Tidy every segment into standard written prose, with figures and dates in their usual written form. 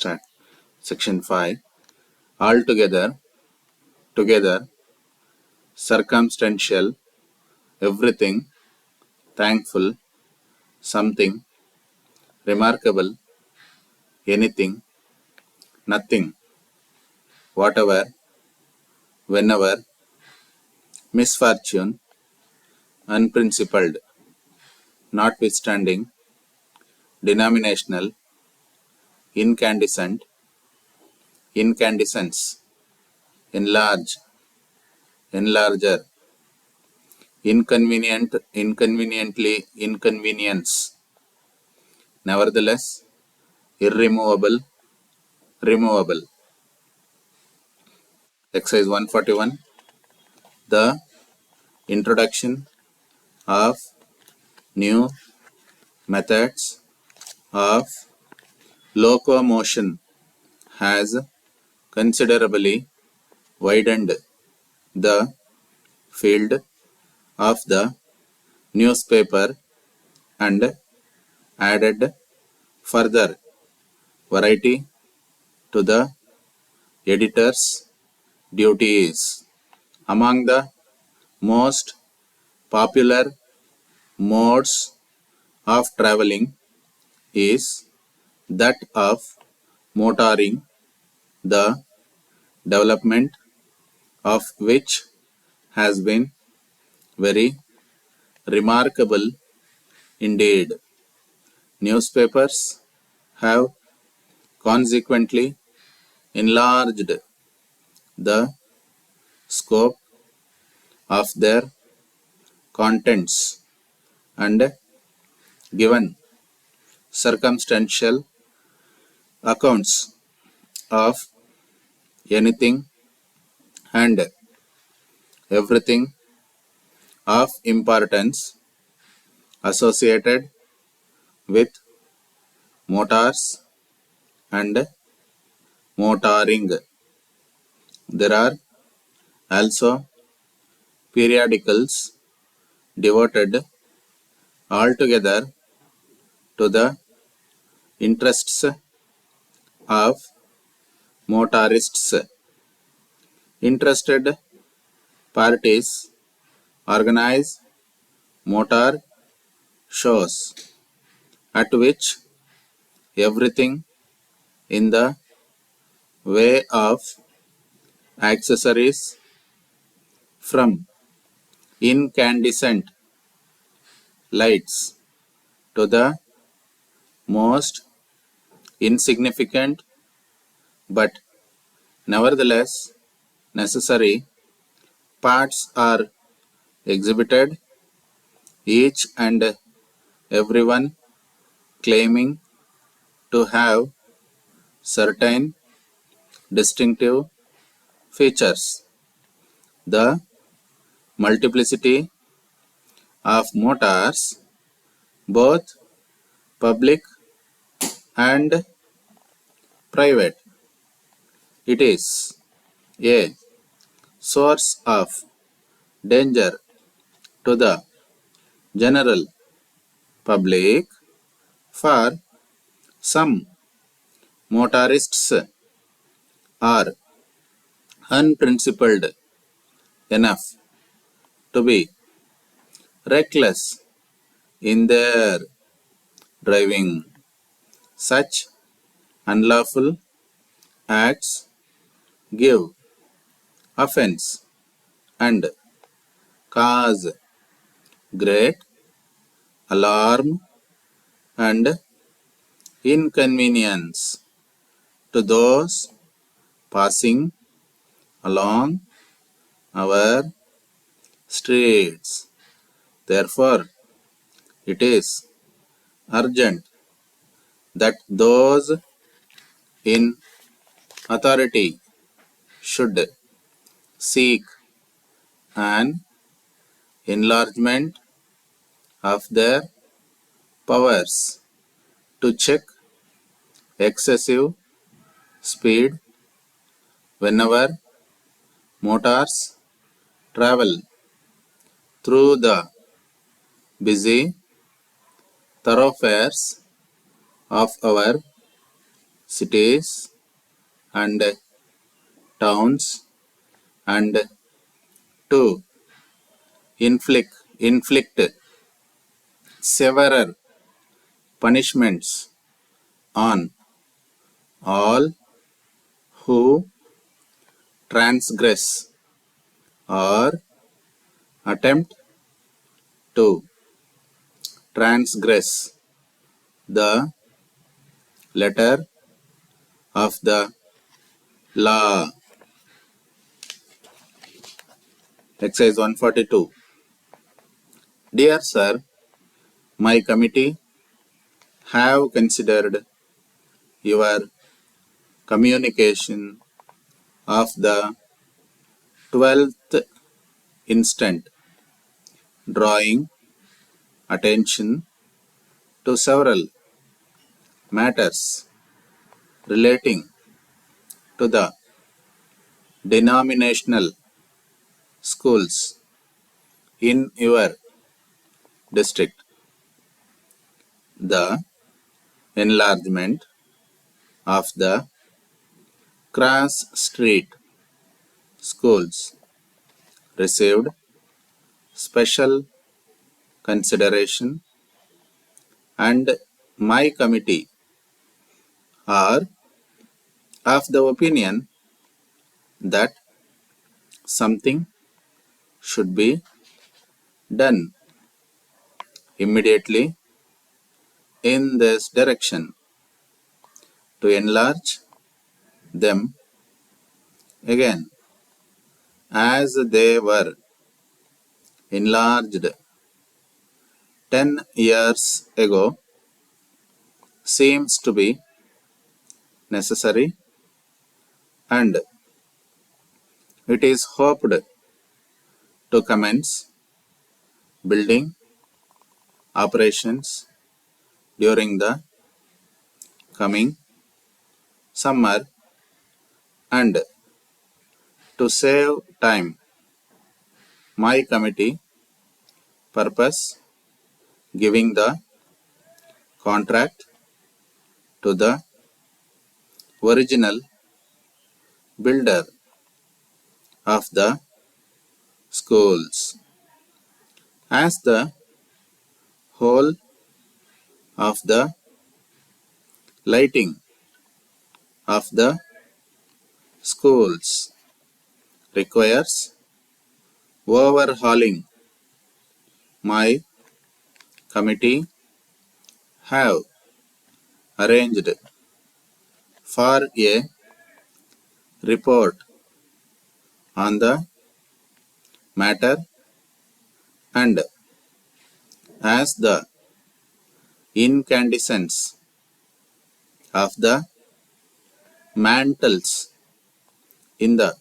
start. Section 5. Altogether, together, circumstantial, everything, thankful, something, remarkable, anything, nothing, whatever, whenever, misfortune, unprincipled, notwithstanding, denominational, incandescent, incandescence, enlarge, enlarger, inconvenient, inconveniently, inconvenience, nevertheless, irremovable, removable. Exercise 141. The introduction of new methods of locomotion has considerably widened the field of the newspaper and added further variety to the editor's duties. Among the most popular modes of traveling is that of motoring, the development of which has been very remarkable indeed. Newspapers have consequently enlarged the scope of their contents and given circumstantial accounts of anything and everything of importance associated with motors and motoring. There are also periodicals devoted altogether to the interests of motorists. Interested parties organize motor shows at which everything in the way of accessories from incandescent lights to the most insignificant but nevertheless necessary parts are exhibited, each and everyone claiming to have certain distinctive features. The multiplicity of motors, both public and private, it is a source of danger to the general public, for some motorists are unprincipled enough to be reckless in their driving. Such unlawful acts give offense and cause great alarm and inconvenience to those passing along our streets. Therefore, it is urgent that those in authority should seek an enlargement of their powers to check excessive speed whenever motors travel through the busy thoroughfares of our cities and towns, and to inflict severer punishments on all who transgress or attempt to transgress the letter of the law. Exercise 142. Dear Sir, my committee have considered your communication of the 12th instant, drawing attention to several matters relating to the denominational schools in your district, the enlargement of the cross street schools received special consideration, and my committee are of the opinion that something should be done immediately in this direction to enlarge them again as they were enlarged 10 years ago seems to be necessary, and it is hoped to commence building operations during the coming summer, and to save time, my committee purpose giving the contract to the original builder of the schools, as the whole of the lighting of the schools requires overhauling. My committee have arranged for a report on the matter, and as the incandescence of the mantles in the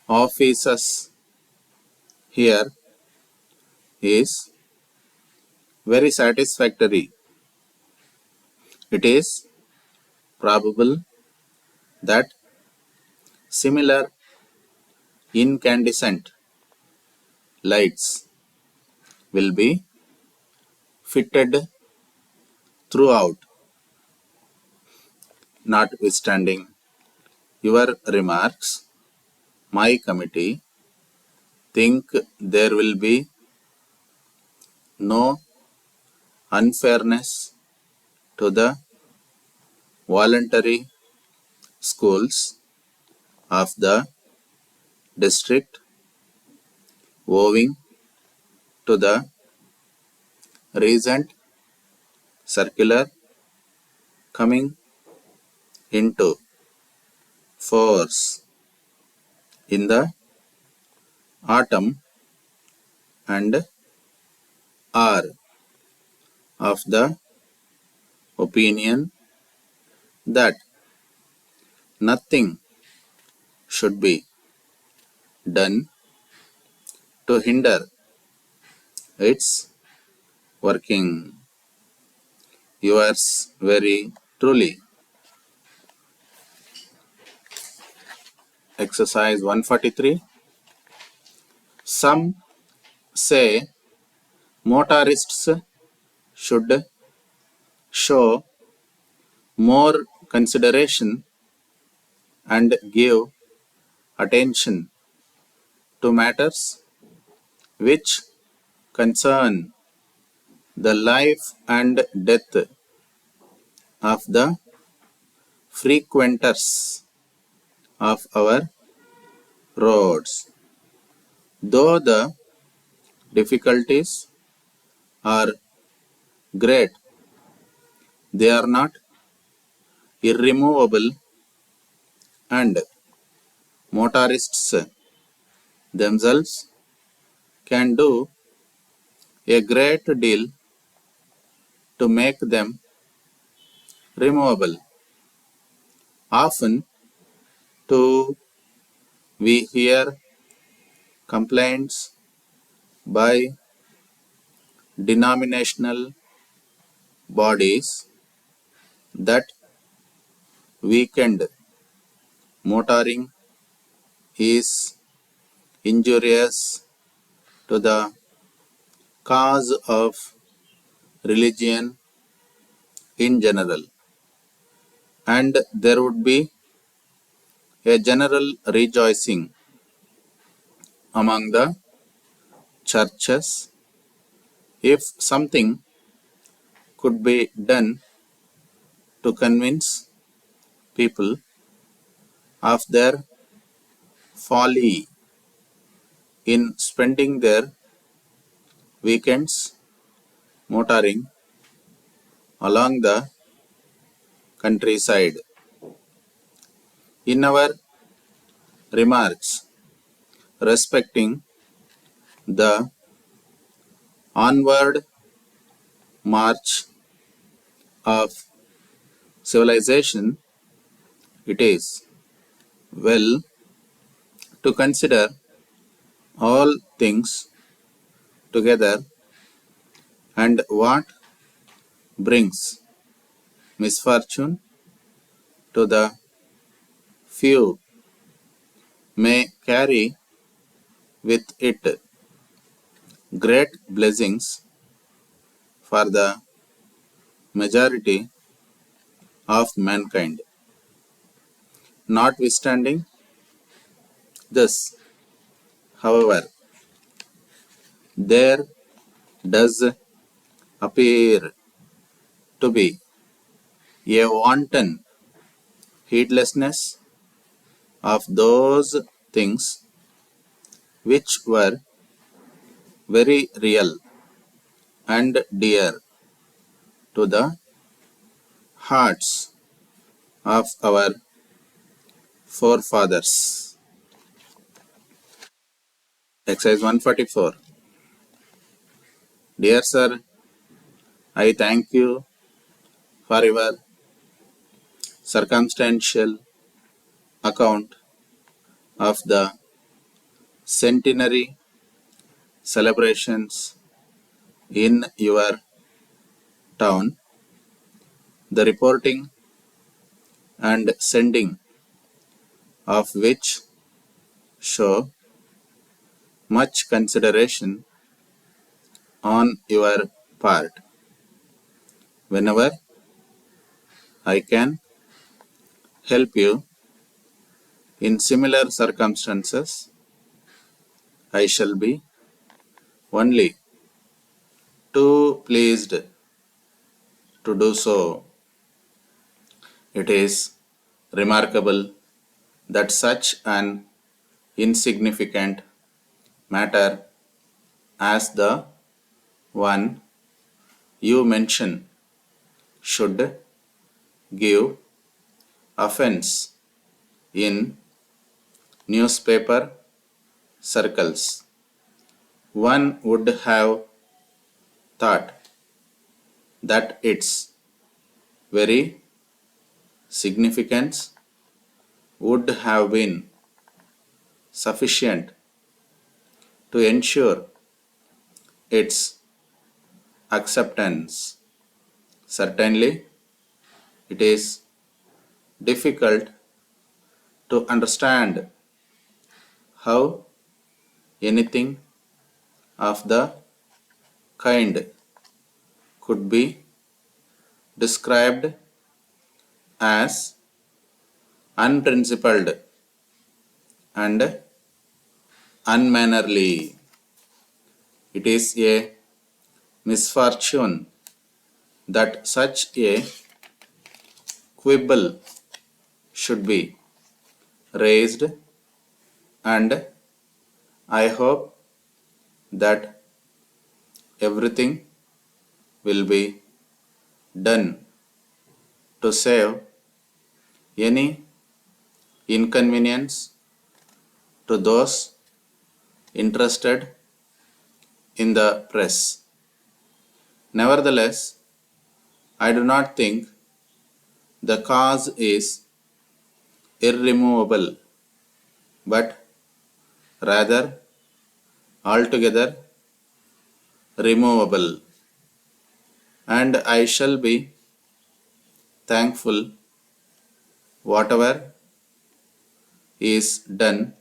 offices here is very satisfactory, it is probable that similar incandescent lights will be fitted throughout. Notwithstanding your remarks, my committee think there will be no unfairness to the voluntary schools of the district owing to the recent circular coming into force in the autumn, and are of the opinion that nothing should be done to hinder its working. Yours very truly. Exercise 143. Some say motorists should show more consideration and give attention to matters which concern the life and death of the frequenters of our roads. Though the difficulties are great, they are not irremovable, and motorists themselves can do a great deal to make them removable. Often, too, we hear complaints by denominational bodies that weekend motoring is injurious to the cause of religion in general, and there would be a general rejoicing among the churches if something could be done to convince people of their folly in spending their weekends motoring along the countryside. In our remarks respecting the onward march of civilization, it is well to consider all things together, and what brings misfortune to the few may carry with it great blessings for the majority of mankind. Notwithstanding this, however, there does appear to be a wanton heedlessness of those things which were very real and dear to the hearts of our forefathers. Exercise 144. Dear sir, I thank you for your circumstantial account of the centenary celebrations in your town. The reporting and sending of which show much consideration on your part. Whenever I can help you in similar circumstances, I shall be only too pleased to do so. It is remarkable that such an insignificant matter as the one you mention should give offense in newspaper circles. One would have thought that its very significance would have been sufficient to ensure its acceptance. Certainly, it is difficult to understand how anything of the kind could be described as unprincipled and unmannerly. It is a misfortune that such a quibble should be raised, and I hope that everything will be done to save any inconvenience to those interested in the press. Nevertheless, I do not think the cause is irremovable, but rather altogether removable, and I shall be thankful whatever is done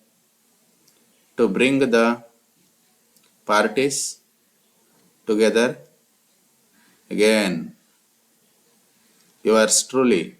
to bring the parties together again. Yours truly,